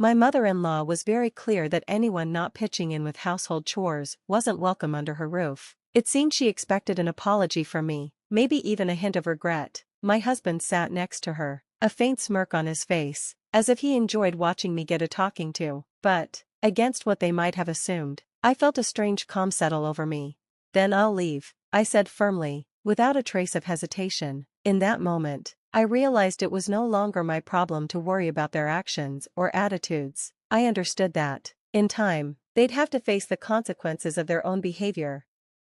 My mother-in-law was very clear that anyone not pitching in with household chores wasn't welcome under her roof. It seemed she expected an apology from me, maybe even a hint of regret. My husband sat next to her, a faint smirk on his face, as if he enjoyed watching me get a talking to. But, against what they might have assumed, I felt a strange calm settle over me. "Then I'll leave," I said firmly, without a trace of hesitation. In that moment, I realized it was no longer my problem to worry about their actions or attitudes. I understood that, in time, they'd have to face the consequences of their own behavior.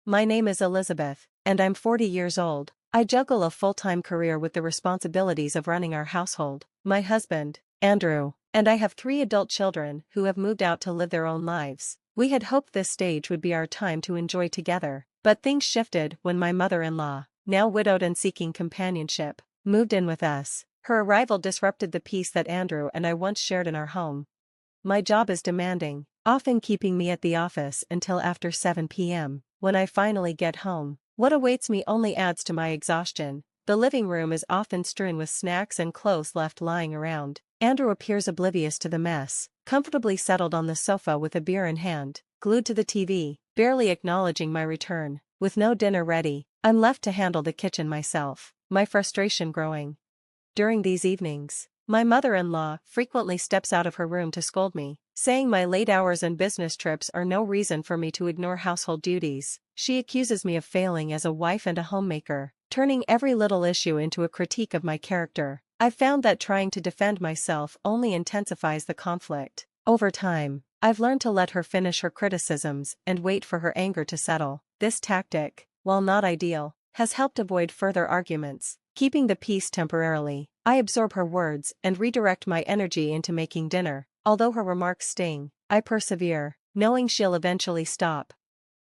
My name is Elizabeth, and I'm 40 years old. I juggle a full-time career with the responsibilities of running our household. My husband, Andrew, and I have 3 adult children who have moved out to live their own lives. We had hoped this stage would be our time to enjoy together, but things shifted when my mother-in-law, now widowed and seeking companionship, moved in with us. Her arrival disrupted the peace that Andrew and I once shared in our home. My job is demanding, often keeping me at the office until after 7 p.m. When I finally get home, what awaits me only adds to my exhaustion. The living room is often strewn with snacks and clothes left lying around. Andrew appears oblivious to the mess, comfortably settled on the sofa with a beer in hand, glued to the TV, barely acknowledging my return. With no dinner ready, I'm left to handle the kitchen myself, my frustration growing. During these evenings, my mother-in-law frequently steps out of her room to scold me, saying my late hours and business trips are no reason for me to ignore household duties. She accuses me of failing as a wife and a homemaker, turning every little issue into a critique of my character. I've found that trying to defend myself only intensifies the conflict. Over time, I've learned to let her finish her criticisms and wait for her anger to settle. This tactic, while not ideal, has helped avoid further arguments, keeping the peace temporarily. I absorb her words and redirect my energy into making dinner. Although her remarks sting, I persevere, knowing she'll eventually stop.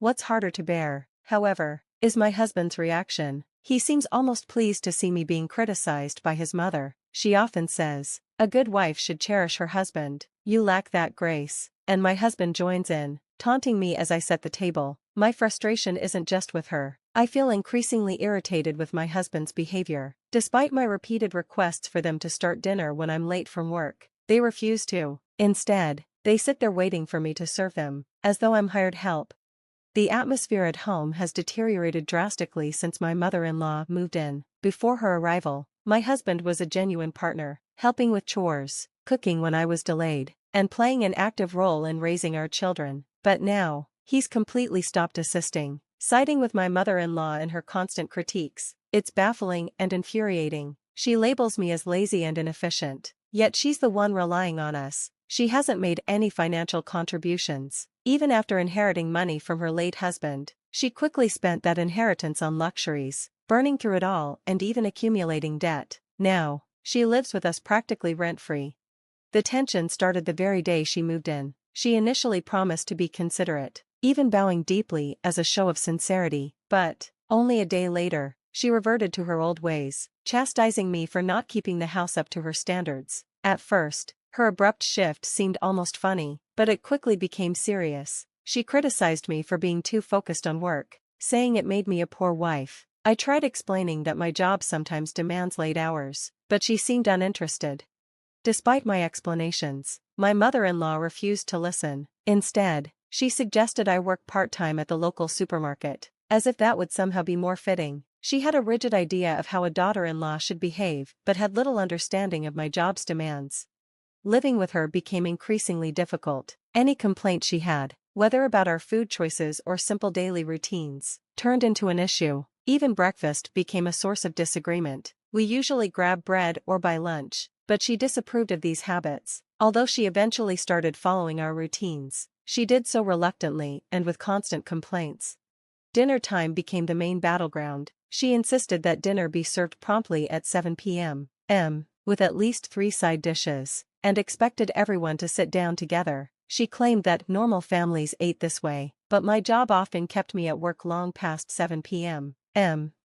What's harder to bear, however, is my husband's reaction. He seems almost pleased to see me being criticized by his mother. She often says, "A good wife should cherish her husband. You lack that grace." And my husband joins in, taunting me as I set the table. My frustration isn't just with her. I feel increasingly irritated with my husband's behavior. Despite my repeated requests for them to start dinner when I'm late from work, they refuse to. Instead, they sit there waiting for me to serve them, as though I'm hired help. The atmosphere at home has deteriorated drastically since my mother-in-law moved in. Before her arrival, my husband was a genuine partner, helping with chores, cooking when I was delayed, and playing an active role in raising our children. But now, he's completely stopped assisting, siding with my mother-in-law in her constant critiques. It's baffling and infuriating. She labels me as lazy and inefficient, yet she's the one relying on us. She hasn't made any financial contributions. Even after inheriting money from her late husband, she quickly spent that inheritance on luxuries, burning through it all and even accumulating debt. Now, she lives with us practically rent-free. The tension started the very day she moved in. She initially promised to be considerate, even bowing deeply as a show of sincerity, but, only a day later, she reverted to her old ways, chastising me for not keeping the house up to her standards. At first, her abrupt shift seemed almost funny, but it quickly became serious. She criticized me for being too focused on work, saying it made me a poor wife. I tried explaining that my job sometimes demands late hours, but she seemed uninterested. Despite my explanations, my mother-in-law refused to listen. Instead, she suggested I work part-time at the local supermarket, as if that would somehow be more fitting. She had a rigid idea of how a daughter-in-law should behave, but had little understanding of my job's demands. Living with her became increasingly difficult. Any complaint she had, whether about our food choices or simple daily routines, turned into an issue. Even breakfast became a source of disagreement. We usually grab bread or buy lunch, but she disapproved of these habits. Although she eventually started following our routines, she did so reluctantly and with constant complaints. Dinner time became the main battleground. She insisted that dinner be served promptly at 7 p.m., with at least 3 side dishes, and expected everyone to sit down together. She claimed that normal families ate this way, but my job often kept me at work long past 7 p.m.,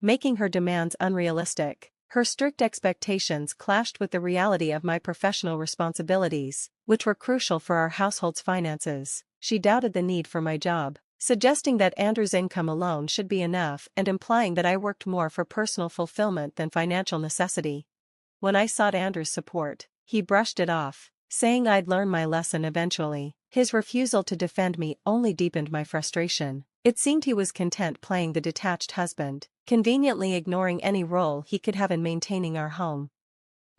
making her demands unrealistic. Her strict expectations clashed with the reality of my professional responsibilities, which were crucial for our household's finances. She doubted the need for my job, suggesting that Andrew's income alone should be enough and implying that I worked more for personal fulfillment than financial necessity. When I sought Andrew's support, he brushed it off, saying I'd learn my lesson eventually. His refusal to defend me only deepened my frustration. It seemed he was content playing the detached husband, conveniently ignoring any role he could have in maintaining our home.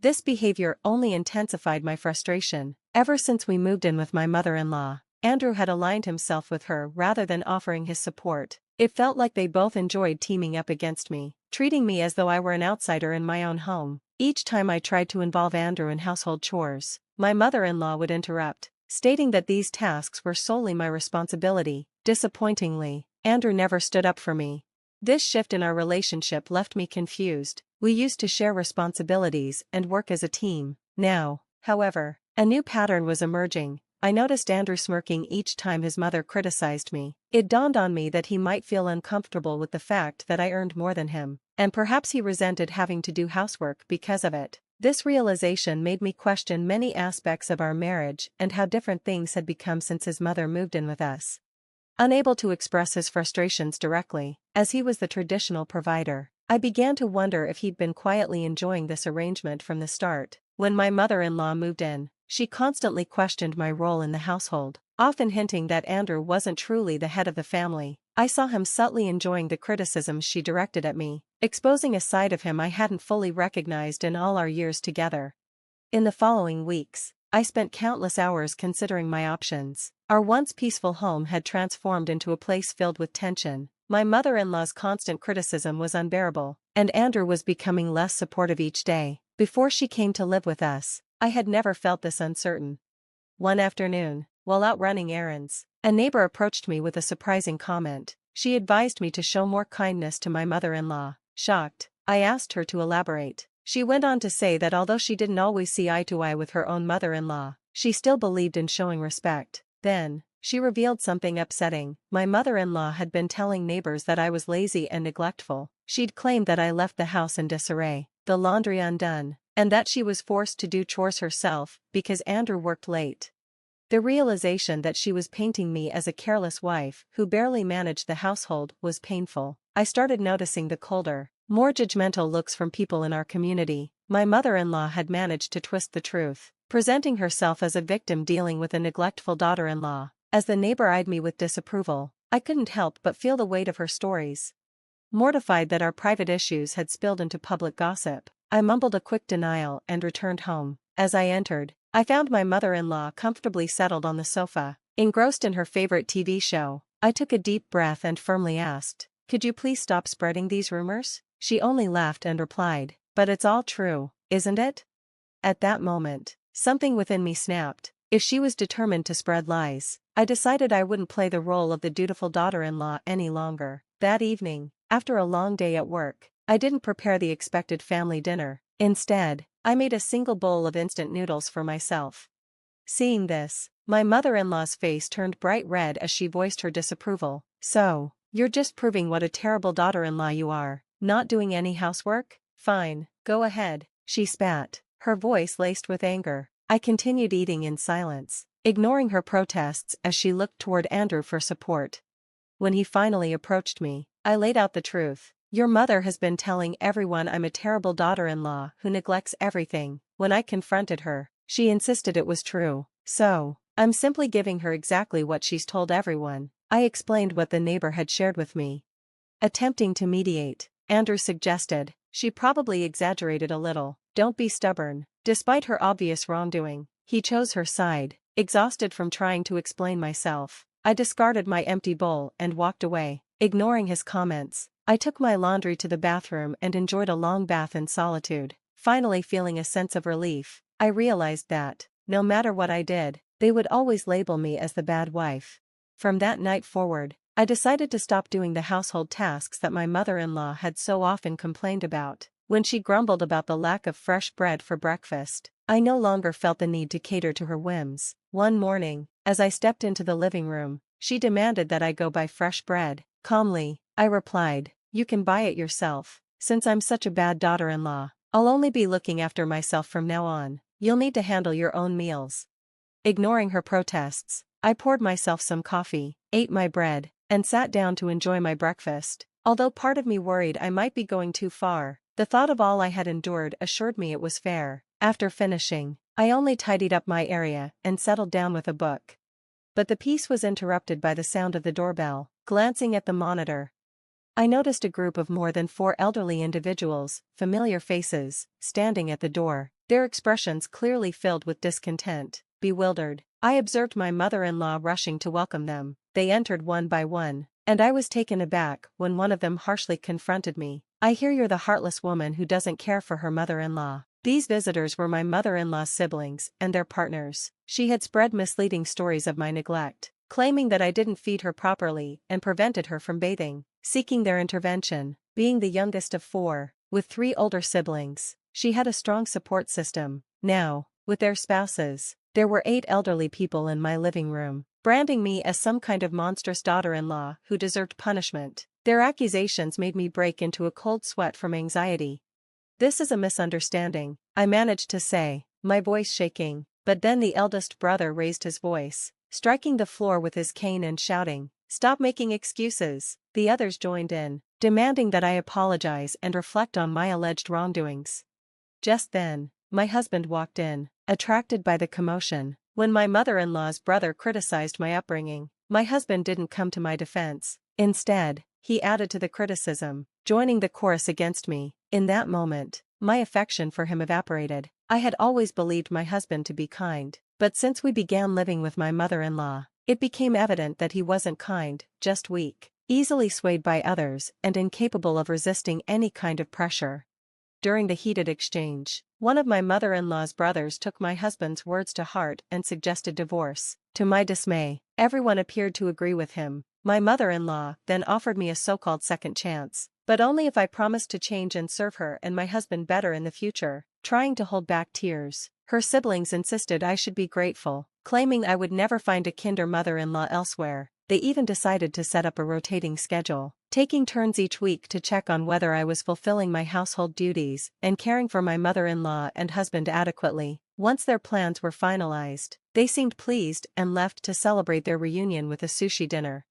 This behavior only intensified my frustration. Ever since we moved in with my mother-in-law, Andrew had aligned himself with her rather than offering his support. It felt like they both enjoyed teaming up against me, treating me as though I were an outsider in my own home. Each time I tried to involve Andrew in household chores, my mother-in-law would interrupt, stating that these tasks were solely my responsibility. Disappointingly, Andrew never stood up for me. This shift in our relationship left me confused. We used to share responsibilities and work as a team. Now, however, a new pattern was emerging. I noticed Andrew smirking each time his mother criticized me. It dawned on me that he might feel uncomfortable with the fact that I earned more than him, and perhaps he resented having to do housework because of it. This realization made me question many aspects of our marriage and how different things had become since his mother moved in with us. Unable to express his frustrations directly, as he was the traditional provider, I began to wonder if he'd been quietly enjoying this arrangement from the start. When my mother-in-law moved in, she constantly questioned my role in the household, often hinting that Andrew wasn't truly the head of the family. I saw him subtly enjoying the criticisms she directed at me, exposing a side of him I hadn't fully recognized in all our years together. In the following weeks, I spent countless hours considering my options. Our once peaceful home had transformed into a place filled with tension. My mother-in-law's constant criticism was unbearable, and Andrew was becoming less supportive each day. Before she came to live with us, I had never felt this uncertain. One afternoon, while out running errands, a neighbor approached me with a surprising comment. She advised me to show more kindness to my mother-in-law. Shocked, I asked her to elaborate. She went on to say that although she didn't always see eye to eye with her own mother-in-law, she still believed in showing respect. Then, she revealed something upsetting. My mother-in-law had been telling neighbors that I was lazy and neglectful. She'd claimed that I left the house in disarray, the laundry undone, and that she was forced to do chores herself because Andrew worked late. The realization that she was painting me as a careless wife who barely managed the household was painful. I started noticing the colder, more judgmental looks from people in our community. My mother-in-law had managed to twist the truth, presenting herself as a victim dealing with a neglectful daughter-in-law. As the neighbor eyed me with disapproval, I couldn't help but feel the weight of her stories. Mortified that our private issues had spilled into public gossip, I mumbled a quick denial and returned home. As I entered, I found my mother-in-law comfortably settled on the sofa, engrossed in her favorite TV show. I took a deep breath and firmly asked, "Could you please stop spreading these rumors?" She only laughed and replied, "But it's all true, isn't it?" At that moment, something within me snapped. If she was determined to spread lies, I decided I wouldn't play the role of the dutiful daughter-in-law any longer. That evening, after a long day at work, I didn't prepare the expected family dinner. Instead, I made a single bowl of instant noodles for myself. Seeing this, my mother-in-law's face turned bright red as she voiced her disapproval. "So, you're just proving what a terrible daughter-in-law you are, not doing any housework? Fine, go ahead," she spat, her voice laced with anger. I continued eating in silence, ignoring her protests as she looked toward Andrew for support. When he finally approached me, I laid out the truth. "Your mother has been telling everyone I'm a terrible daughter-in-law who neglects everything." When I confronted her, she insisted it was true. "So, I'm simply giving her exactly what she's told everyone." I explained what the neighbor had shared with me. Attempting to mediate, Andrew suggested, "She probably exaggerated a little. Don't be stubborn." Despite her obvious wrongdoing, he chose her side. Exhausted from trying to explain myself, I discarded my empty bowl and walked away. Ignoring his comments, I took my laundry to the bathroom and enjoyed a long bath in solitude. Finally feeling a sense of relief, I realized that, no matter what I did, they would always label me as the bad wife. From that night forward, I decided to stop doing the household tasks that my mother-in-law had so often complained about. When she grumbled about the lack of fresh bread for breakfast, I no longer felt the need to cater to her whims. One morning, as I stepped into the living room, she demanded that I go buy fresh bread. Calmly, I replied, "You can buy it yourself. Since I'm such a bad daughter-in-law, I'll only be looking after myself from now on. You'll need to handle your own meals." Ignoring her protests, I poured myself some coffee, ate my bread, and sat down to enjoy my breakfast. Although part of me worried I might be going too far, the thought of all I had endured assured me it was fair. After finishing, I only tidied up my area and settled down with a book. But the peace was interrupted by the sound of the doorbell. Glancing at the monitor, I noticed a group of more than 4 elderly individuals, familiar faces, standing at the door, their expressions clearly filled with discontent. Bewildered, I observed my mother-in-law rushing to welcome them. They entered one by one, and I was taken aback when one of them harshly confronted me. "I hear you're the heartless woman who doesn't care for her mother-in-law." These visitors were my mother-in-law's siblings and their partners. She had spread misleading stories of my neglect, claiming that I didn't feed her properly and prevented her from bathing. Seeking their intervention, being the youngest of 4, with 3 older siblings, she had a strong support system. Now, with their spouses, there were 8 elderly people in my living room, branding me as some kind of monstrous daughter-in-law who deserved punishment. Their accusations made me break into a cold sweat from anxiety. "This is a misunderstanding," I managed to say, my voice shaking, but then the eldest brother raised his voice, striking the floor with his cane and shouting, "Stop making excuses." The others joined in, demanding that I apologize and reflect on my alleged wrongdoings. Just then, my husband walked in, attracted by the commotion. When my mother-in-law's brother criticized my upbringing, my husband didn't come to my defense. Instead, he added to the criticism, joining the chorus against me. In that moment, my affection for him evaporated. I had always believed my husband to be kind, but since we began living with my mother-in-law, it became evident that he wasn't kind, just weak, easily swayed by others and incapable of resisting any kind of pressure. During the heated exchange, one of my mother-in-law's brothers took my husband's words to heart and suggested divorce. To my dismay, everyone appeared to agree with him. My mother-in-law then offered me a so-called second chance, but only if I promised to change and serve her and my husband better in the future. Trying to hold back tears, her siblings insisted I should be grateful, claiming I would never find a kinder mother-in-law elsewhere. They even decided to set up a rotating schedule, taking turns each week to check on whether I was fulfilling my household duties and caring for my mother-in-law and husband adequately. Once their plans were finalized, they seemed pleased and left to celebrate their reunion with a sushi dinner.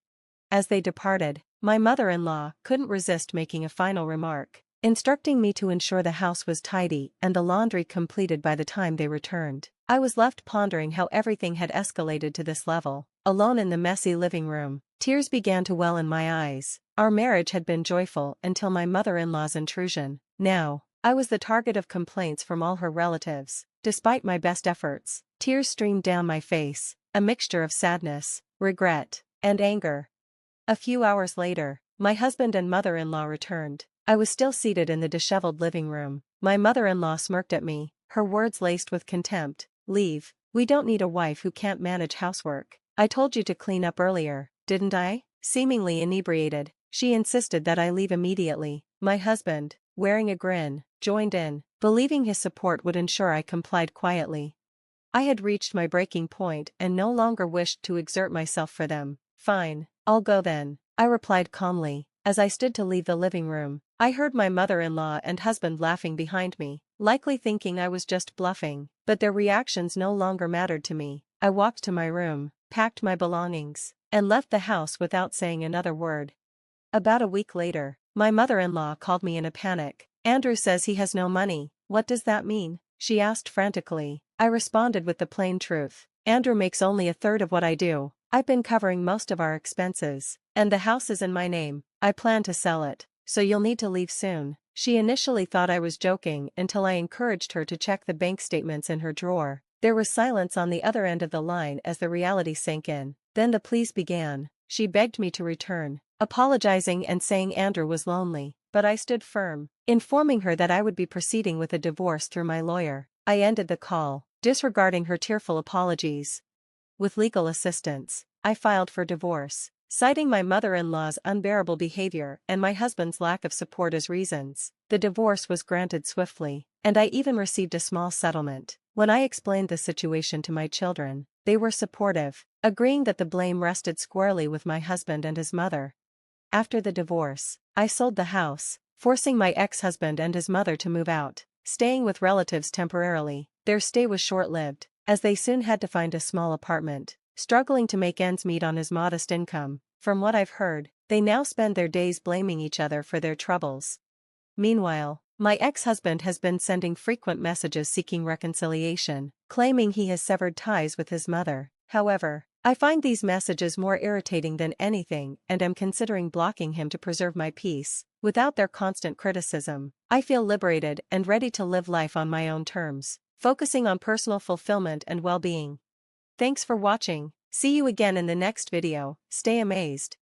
As they departed, my mother-in-law couldn't resist making a final remark, instructing me to ensure the house was tidy and the laundry completed by the time they returned. I was left pondering how everything had escalated to this level. Alone in the messy living room, tears began to well in my eyes. Our marriage had been joyful until my mother-in-law's intrusion. Now, I was the target of complaints from all her relatives. Despite my best efforts, tears streamed down my face, a mixture of sadness, regret, and anger. A few hours later, my husband and mother-in-law returned. I was still seated in the disheveled living room. My mother-in-law smirked at me, her words laced with contempt. "Leave. We don't need a wife who can't manage housework. I told you to clean up earlier, didn't I?" Seemingly inebriated, she insisted that I leave immediately. My husband, wearing a grin, joined in, believing his support would ensure I complied quietly. I had reached my breaking point and no longer wished to exert myself for them. "Fine, I'll go then," I replied calmly. As I stood to leave the living room, I heard my mother-in-law and husband laughing behind me, likely thinking I was just bluffing, but their reactions no longer mattered to me. I walked to my room, packed my belongings, and left the house without saying another word. About a week later, my mother-in-law called me in a panic. "Andrew says he has no money." "What does that mean?" she asked frantically. I responded with the plain truth. "Andrew makes only a third of what I do. I've been covering most of our expenses, and the house is in my name. I plan to sell it, so you'll need to leave soon." She initially thought I was joking until I encouraged her to check the bank statements in her drawer. There was silence on the other end of the line as the reality sank in. Then the pleas began. She begged me to return, apologizing and saying Andrew was lonely, but I stood firm, informing her that I would be proceeding with a divorce through my lawyer. I ended the call, disregarding her tearful apologies. With legal assistance, I filed for divorce, citing my mother-in-law's unbearable behavior and my husband's lack of support as reasons. The divorce was granted swiftly, and I even received a small settlement. When I explained the situation to my children, they were supportive, agreeing that the blame rested squarely with my husband and his mother. After the divorce, I sold the house, forcing my ex-husband and his mother to move out, staying with relatives temporarily. Their stay was short-lived, as they soon had to find a small apartment, struggling to make ends meet on his modest income. From what I've heard, they now spend their days blaming each other for their troubles. Meanwhile, My ex-husband has been sending frequent messages seeking reconciliation, claiming he has severed ties with his mother. However, I find these messages more irritating than anything and am considering blocking him to preserve my peace. Without their constant criticism, I feel liberated and ready to live life on my own terms, focusing on personal fulfillment and well-being. Thanks for watching. See you again in the next video. Stay amazed.